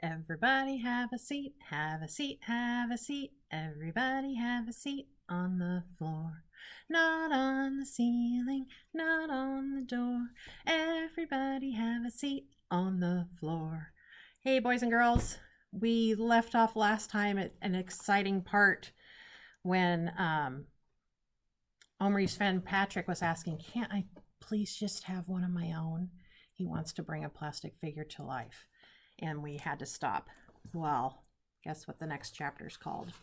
Everybody have a seat, have a seat, have a seat. Everybody have a seat on the floor. Not on the ceiling, not on the door. Everybody have a seat on the floor. Hey, boys and girls. We left off last time at an exciting part when Omri's friend Patrick was asking, "Can't I please just have one of my own?" He wants to bring a plastic figure to life. And we had to stop. Well, guess what the next chapter is called?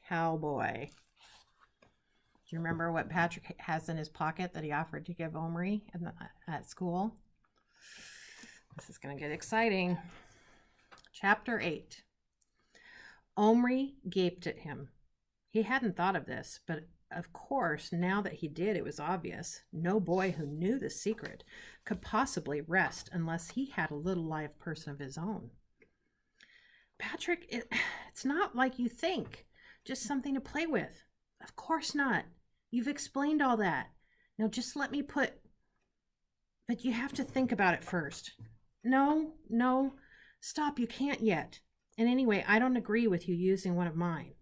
Cowboy. Do you remember what Patrick has in his pocket that he offered to give Omri at school? This is going to get exciting. Chapter 8. Omri gaped at him. He hadn't thought of this, but of course, now that he did, it was obvious. No boy who knew the secret could possibly rest unless he had a little live person of his own. Patrick, it's not like you think. Just something to play with. Of course not. You've explained all that. Now just let me put... But you have to think about it first. No. Stop, you can't yet. And anyway, I don't agree with you using one of mine.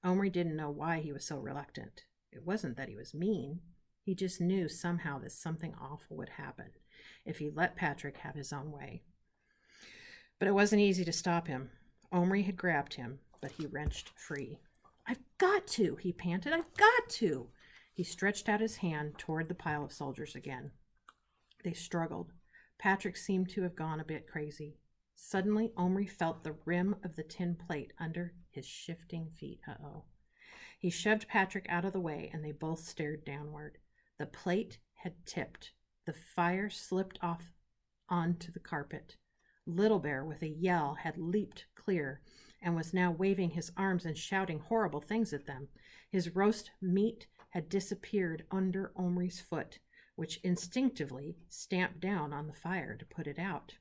Omri didn't know why he was so reluctant. It wasn't that he was mean. He just knew somehow that something awful would happen if he let Patrick have his own way. But it wasn't easy to stop him. Omri had grabbed him, but he wrenched free. "I've got to," he panted. "I've got to." He stretched out his hand toward the pile of soldiers again. They struggled. Patrick seemed to have gone a bit crazy. Suddenly, Omri felt the rim of the tin plate under his shifting feet. He shoved Patrick out of the way, and they both stared downward. The plate had tipped. The fire slipped off onto the carpet. Little Bear, with a yell, had leaped clear and was now waving his arms and shouting horrible things at them. His roast meat had disappeared under Omri's foot, which instinctively stamped down on the fire to put it out.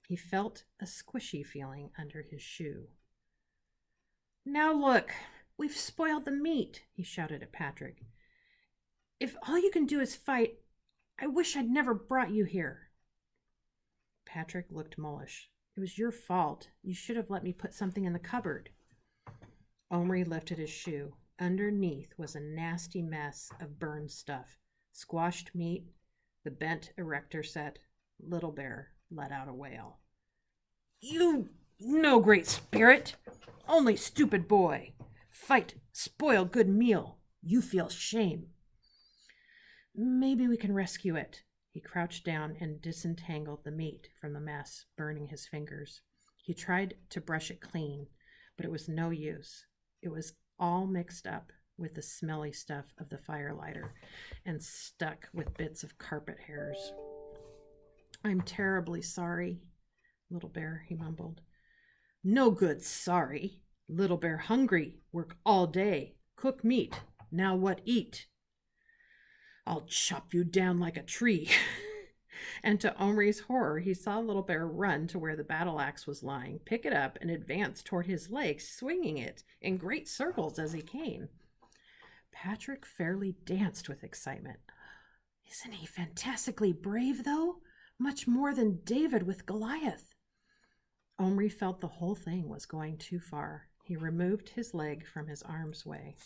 He felt a squishy feeling under his shoe. "Now look, we've spoiled the meat," he shouted at Patrick. "If all you can do is fight, I wish I'd never brought you here." Patrick looked mullish. "It was your fault. You should have let me put something in the cupboard." Omri lifted his shoe. Underneath was a nasty mess of burned stuff. Squashed meat, the bent erector set. Little Bear let out a wail. "You no great spirit, only stupid boy. Fight, spoil good meal. You feel shame." "Maybe we can rescue it." He crouched down and disentangled the meat from the mess, burning his fingers. He tried to brush it clean, but it was no use. It was all mixed up with the smelly stuff of the firelighter and stuck with bits of carpet hairs. "I'm terribly sorry, Little Bear," he mumbled. "No good sorry. Little Bear hungry, work all day, cook meat. Now what eat? I'll chop you down like a tree." And to Omri's horror, he saw Little Bear run to where the battle axe was lying, pick it up, and advance toward his legs, swinging it in great circles as he came. Patrick fairly danced with excitement. "Isn't he fantastically brave, though? Much more than David with Goliath." Omri felt the whole thing was going too far. He removed his leg from harm's way.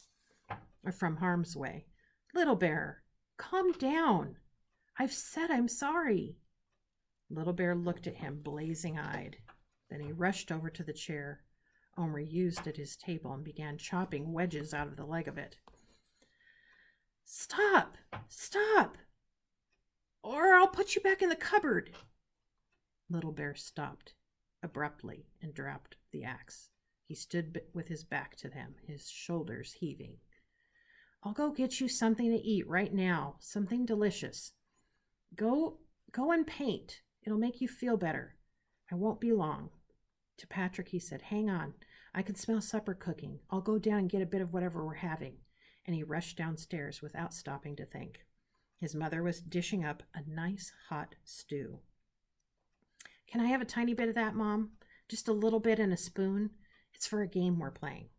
"Little Bear, calm down. I've said I'm sorry." Little Bear looked at him, blazing-eyed. Then he rushed over to the chair Omri used at his table and began chopping wedges out of the leg of it. Stop! Or I'll put you back in the cupboard." Little Bear stopped abruptly and dropped the axe. He stood with his back to them, his shoulders heaving. "I'll go get you something to eat right now, something delicious. Go and paint. It'll make you feel better. I won't be long." To Patrick, he said, "Hang on. I can smell supper cooking. I'll go down and get a bit of whatever we're having." And he rushed downstairs without stopping to think. His mother was dishing up a nice hot stew. "Can I have a tiny bit of that, Mom? Just a little bit in a spoon? It's for a game we're playing."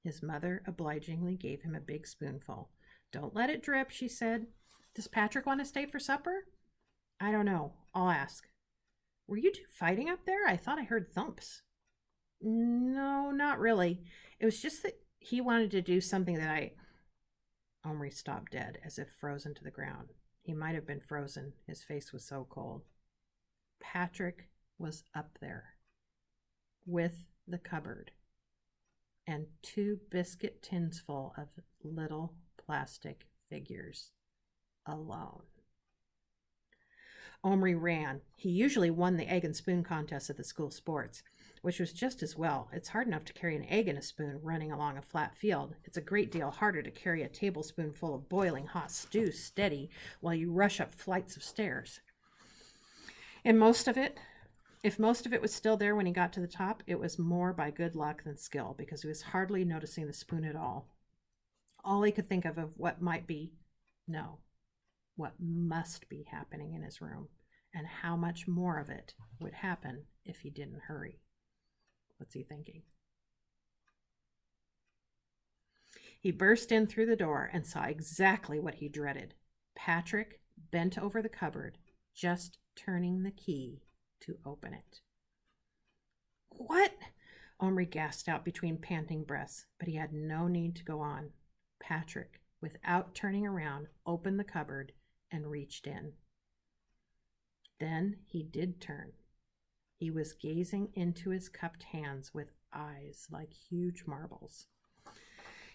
His mother obligingly gave him a big spoonful. "Don't let it drip," she said. "Does Patrick want to stay for supper?" "I don't know. I'll ask." Were you two fighting up there? I thought I heard thumps. No, not really. It was just that he wanted to do something that I. Omri stopped dead, as if frozen to the ground. He might have been frozen. His face was so cold. Patrick was up there with the cupboard and 2 biscuit tins full of little plastic figures alone. Omri ran. He usually won the egg and spoon contest at the school sports, which was just as well. It's hard enough to carry an egg in a spoon running along a flat field. It's a great deal harder to carry a tablespoonful of boiling hot stew steady while you rush up flights of stairs. And if most of it was still there when he got to the top, it was more by good luck than skill, because he was hardly noticing the spoon at all. All he could think of what must be happening in his room, and how much more of it would happen if he didn't hurry. What's he thinking? He burst in through the door and saw exactly what he dreaded. Patrick bent over the cupboard, just turning the key to open it. What? Omri gasped out between panting breaths, but he had no need to go on. Patrick, without turning around, opened the cupboard and reached in. Then he did turn. He was gazing into his cupped hands with eyes like huge marbles.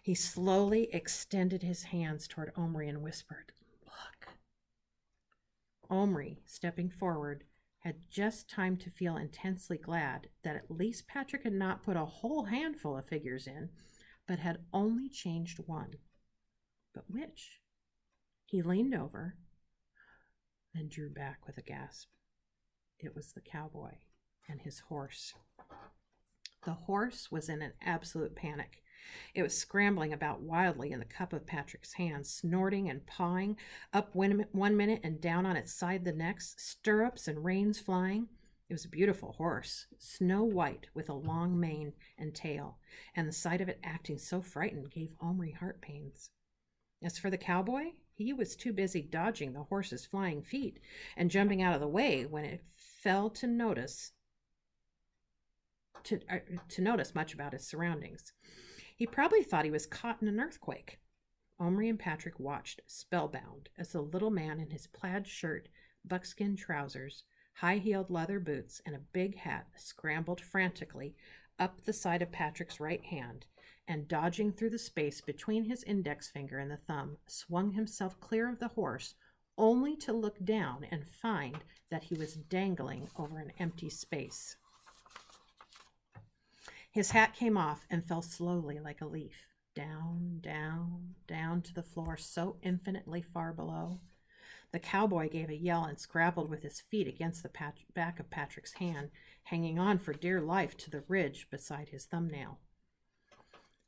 He slowly extended his hands toward Omri and whispered, "Look." Omri, stepping forward, had just time to feel intensely glad that at least Patrick had not put a whole handful of figures in, but had only changed one. But which? He leaned over, then drew back with a gasp. It was the cowboy and his horse. The horse was in an absolute panic. It was scrambling about wildly in the cup of Patrick's hand, snorting and pawing, up one minute and down on its side the next, stirrups and reins flying. It was a beautiful horse, snow white with a long mane and tail, and the sight of it acting so frightened gave Omri heart pains. As for the cowboy, he was too busy dodging the horse's flying feet and jumping out of the way when it fell to notice much about his surroundings. He probably thought he was caught in an earthquake. Omri and Patrick watched, spellbound, as the little man in his plaid shirt, buckskin trousers, high-heeled leather boots, and a big hat scrambled frantically up the side of Patrick's right hand, and dodging through the space between his index finger and the thumb, swung himself clear of the horse, only to look down and find that he was dangling over an empty space. His hat came off and fell slowly like a leaf, down, down, down to the floor so infinitely far below. The cowboy gave a yell and scrabbled with his feet against the back of Patrick's hand, hanging on for dear life to the ridge beside his thumbnail.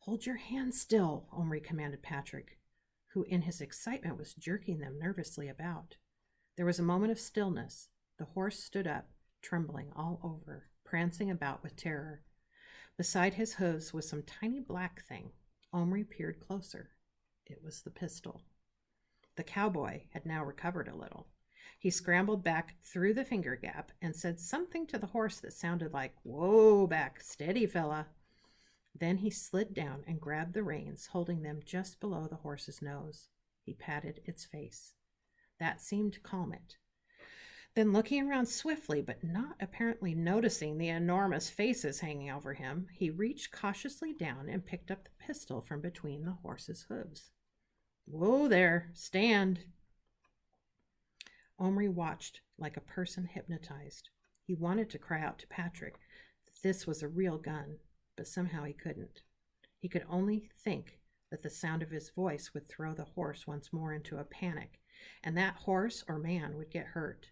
"Hold your hand still," Omri commanded Patrick, who in his excitement was jerking them nervously about. There was a moment of stillness. The horse stood up, trembling all over, prancing about with terror. Beside his hooves was some tiny black thing. Omri peered closer. It was the pistol. The cowboy had now recovered a little. He scrambled back through the finger gap and said something to the horse that sounded like, "Whoa, back, steady, fella." Then he slid down and grabbed the reins, holding them just below the horse's nose. He patted its face. That seemed to calm it. Then, looking around swiftly, but not apparently noticing the enormous faces hanging over him, he reached cautiously down and picked up the pistol from between the horse's hooves. "Whoa there, stand." Omri watched like a person hypnotized. He wanted to cry out to Patrick that this was a real gun, but somehow he couldn't. He could only think that the sound of his voice would throw the horse once more into a panic, and that horse or man would get hurt.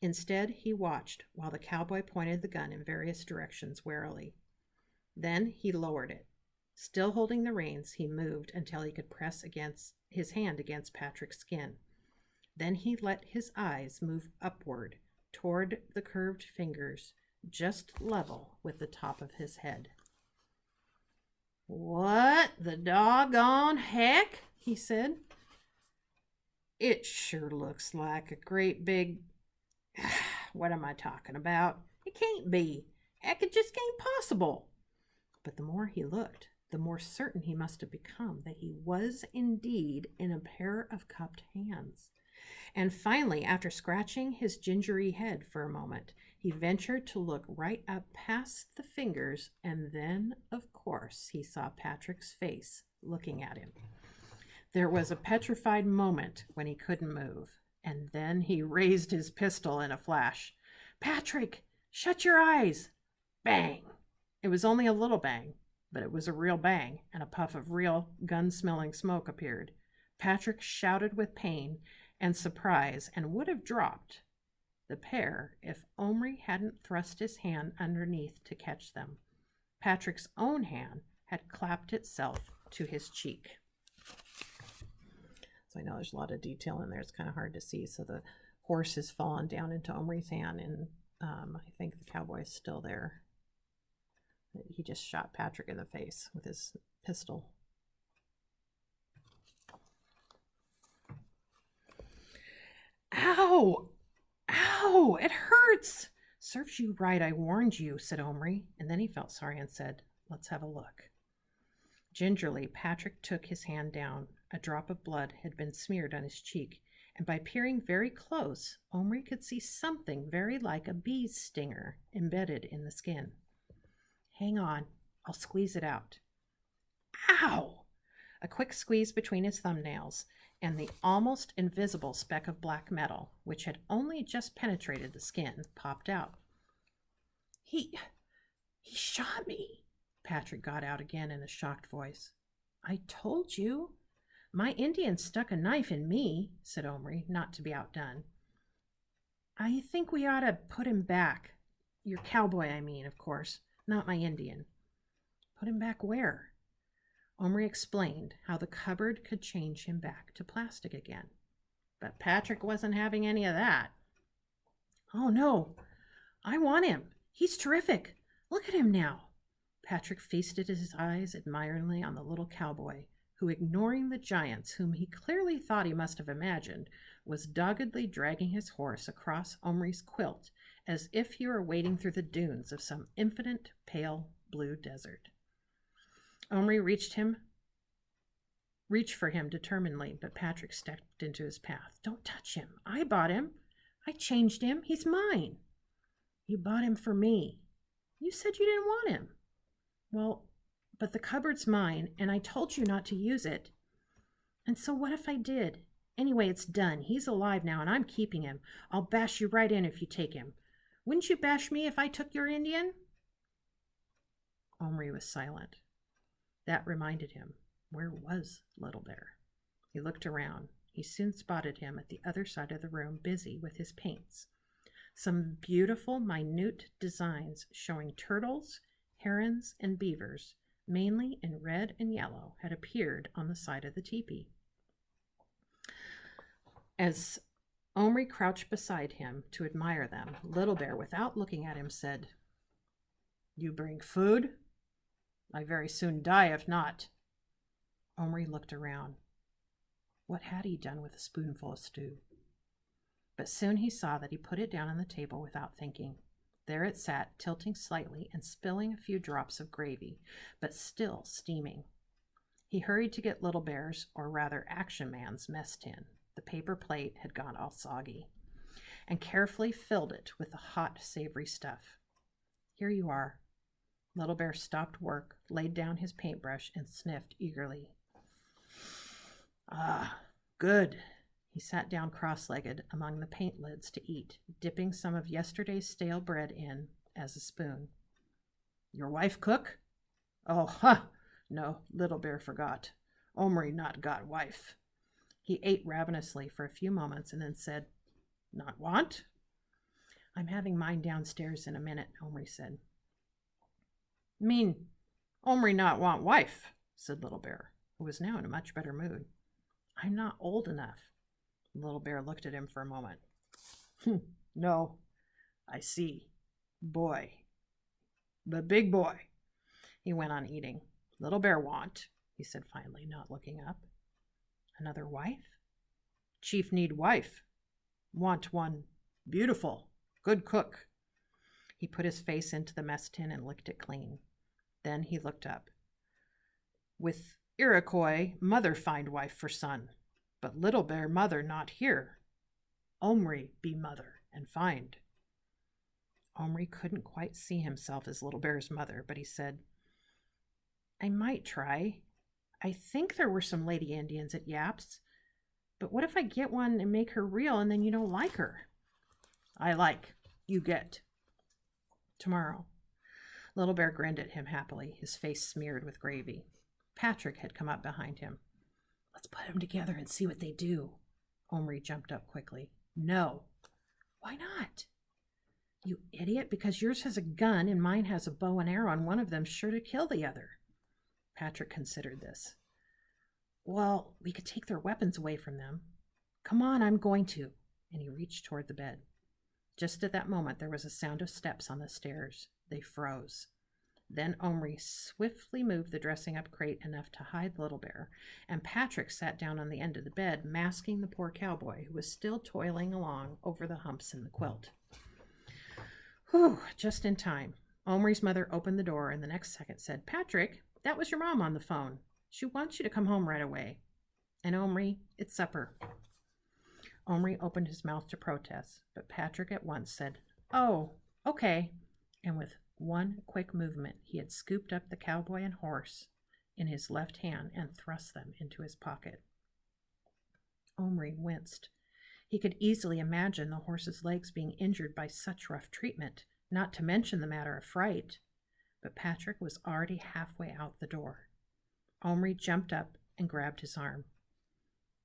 Instead, he watched while the cowboy pointed the gun in various directions warily. Then he lowered it. Still holding the reins, he moved until he could press his hand against Patrick's skin. Then he let his eyes move upward toward the curved fingers, just level with the top of his head. "What the doggone heck?" he said. "It sure looks like a great big... what am I talking about? It can't be. Heck, it just ain't possible. But the more he looked, the more certain he must have become that he was indeed in a pair of cupped hands. And finally, after scratching his gingery head for a moment, he ventured to look right up past the fingers, and then, of course, he saw Patrick's face looking at him. There was a petrified moment when he couldn't move, and then he raised his pistol in a flash. "Patrick, shut your eyes!" Bang! It was only a little bang, but it was a real bang, and a puff of real gun-smelling smoke appeared. Patrick shouted with pain and surprise and would have dropped the pair if Omri hadn't thrust his hand underneath to catch them. Patrick's own hand had clapped itself to his cheek. So I know there's a lot of detail in there. It's kind of hard to see. So the horse has fallen down into Omri's hand, and I think the cowboy is still there. He just shot Patrick in the face with his pistol. "Ow! Ow! It hurts!" "Serves you right, I warned you," said Omri, and then he felt sorry and said, "Let's have a look." Gingerly, Patrick took his hand down. A drop of blood had been smeared on his cheek, and by peering very close, Omri could see something very like a bee's stinger embedded in the skin. "Hang on, I'll squeeze it out." Ow! A quick squeeze between his thumbnails, and the almost invisible speck of black metal, which had only just penetrated the skin, popped out. He shot me," Patrick got out again in a shocked voice. "I told you. My Indian stuck a knife in me," said Omri, not to be outdone. "I think we ought to put him back. Your cowboy, I mean, of course, not my Indian." "Put him back where?" Omri explained how the cupboard could change him back to plastic again. But Patrick wasn't having any of that. "Oh, no. I want him. He's terrific. Look at him now." Patrick feasted his eyes admiringly on the little cowboy, who, ignoring the giants whom he clearly thought he must have imagined, was doggedly dragging his horse across Omri's quilt as if he were wading through the dunes of some infinite pale blue desert. Omri reached for him determinedly, but Patrick stepped into his path. "Don't touch him. I bought him. I changed him. He's mine." "You bought him for me." "You said you didn't want him." "Well, but the cupboard's mine, and I told you not to use it." "And so what if I did? Anyway, it's done. He's alive now, and I'm keeping him. I'll bash you right in if you take him. Wouldn't you bash me if I took your Indian?" Omri was silent. That reminded him. Where was Little Bear? He looked around. He soon spotted him at the other side of the room, busy with his paints. Some beautiful, minute designs showing turtles, herons, and beavers, mainly in red and yellow, had appeared on the side of the teepee. As Omri crouched beside him to admire them, Little Bear, without looking at him, said, "You bring food? I very soon die if not." Omri looked around. What had he done with a spoonful of stew? But soon he saw that he put it down on the table without thinking. There it sat, tilting slightly and spilling a few drops of gravy, but still steaming. He hurried to get Little Bear's, or rather Action Man's, mess tin. The paper plate had gone all soggy, and carefully filled it with the hot, savory stuff. "Here you are." Little Bear stopped work, laid down his paintbrush, and sniffed eagerly. "Ah, good." He sat down cross-legged among the paint lids to eat, dipping some of yesterday's stale bread in as a spoon. "Your wife cook?" "Oh, ha! No, Little Bear forgot. Omri not got wife." He ate ravenously for a few moments and then said, "Not want?" "I'm having mine downstairs in a minute," Omri said. "Mean Omri not want wife," said Little Bear, who was now in a much better mood. "I'm not old enough." Little Bear looked at him for a moment. "No, I see. Boy. But big boy." He went on eating. "Little Bear want," he said finally, not looking up. "Another wife?" "Chief need wife. Want one beautiful. Good cook. He put his face into the mess tin and licked it clean. Then he looked up. With Iroquois, mother find wife for son, but Little Bear mother not here. Omri be mother and find. Omri couldn't quite see himself as Little Bear's mother, but he said, I might try. I think there were some lady Indians at Yaps, but what if I get one and make her real and then you don't like her? I like. You get. Tomorrow. Little Bear grinned at him happily, his face smeared with gravy. Patrick had come up behind him. Let's put them together and see what they do. Omri jumped up quickly. No. Why not? You idiot, because yours has a gun and mine has a bow and arrow and one of them's sure to kill the other. Patrick considered this. Well, we could take their weapons away from them. Come on, I'm going to. And he reached toward the bed. Just at that moment, there was a sound of steps on the stairs. They froze. Then Omri swiftly moved the dressing-up crate enough to hide Little Bear, and Patrick sat down on the end of the bed, masking the poor cowboy, who was still toiling along over the humps in the quilt. Whew, just in time. Omri's mother opened the door and the next second said, Patrick, that was your mom on the phone. She wants you to come home right away. And Omri, it's supper. Omri opened his mouth to protest, but Patrick at once said, Oh, okay. And with one quick movement, he had scooped up the cowboy and horse in his left hand and thrust them into his pocket. Omri winced. He could easily imagine the horse's legs being injured by such rough treatment, not to mention the matter of fright. But Patrick was already halfway out the door. Omri jumped up and grabbed his arm.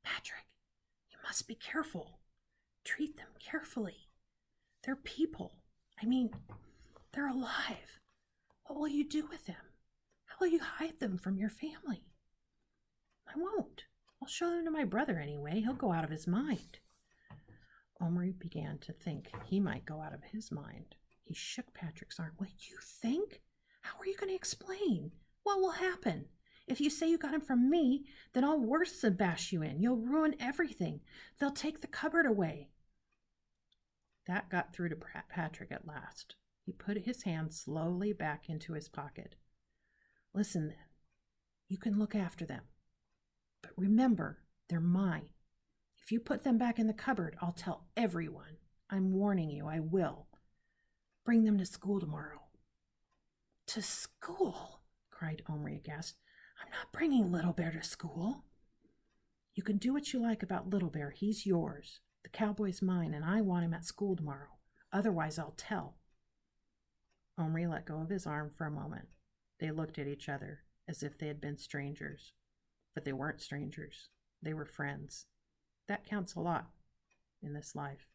Patrick, you must be careful. Treat them carefully. They're people. I mean, they're alive. What will you do with them? How will you hide them from your family? I won't. I'll show them to my brother anyway. He'll go out of his mind. Omri began to think he might go out of his mind. He shook Patrick's arm. What, you think? How are you going to explain? What will happen? If you say you got him from me, then I'll worse than bash you in. You'll ruin everything. They'll take the cupboard away. That got through to Patrick at last. He put his hand slowly back into his pocket. Listen then, you can look after them. But remember, they're mine. If you put them back in the cupboard, I'll tell everyone. I'm warning you, I will. Bring them to school tomorrow. To school? Cried Omri aghast. I'm not bringing Little Bear to school. You can do what you like about Little Bear. He's yours. The cowboy's mine, and I want him at school tomorrow. Otherwise, I'll tell. Omri let go of his arm for a moment. They looked at each other as if they had been strangers. But they weren't strangers. They were friends. That counts a lot in this life.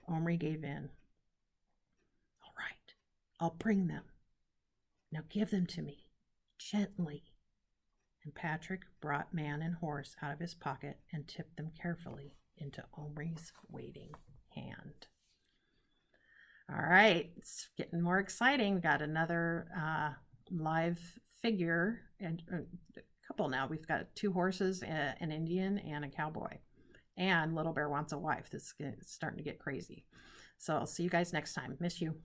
Omri gave in. All right, I'll bring them. Now give them to me, gently. And Patrick brought man and horse out of his pocket and tipped them carefully into Omri's waiting hand. All right, it's getting more exciting. We got another live figure, and a couple now. We've got 2 horses, an Indian, and a cowboy. And Little Bear wants a wife. This is starting to get crazy. So I'll see you guys next time. Miss you.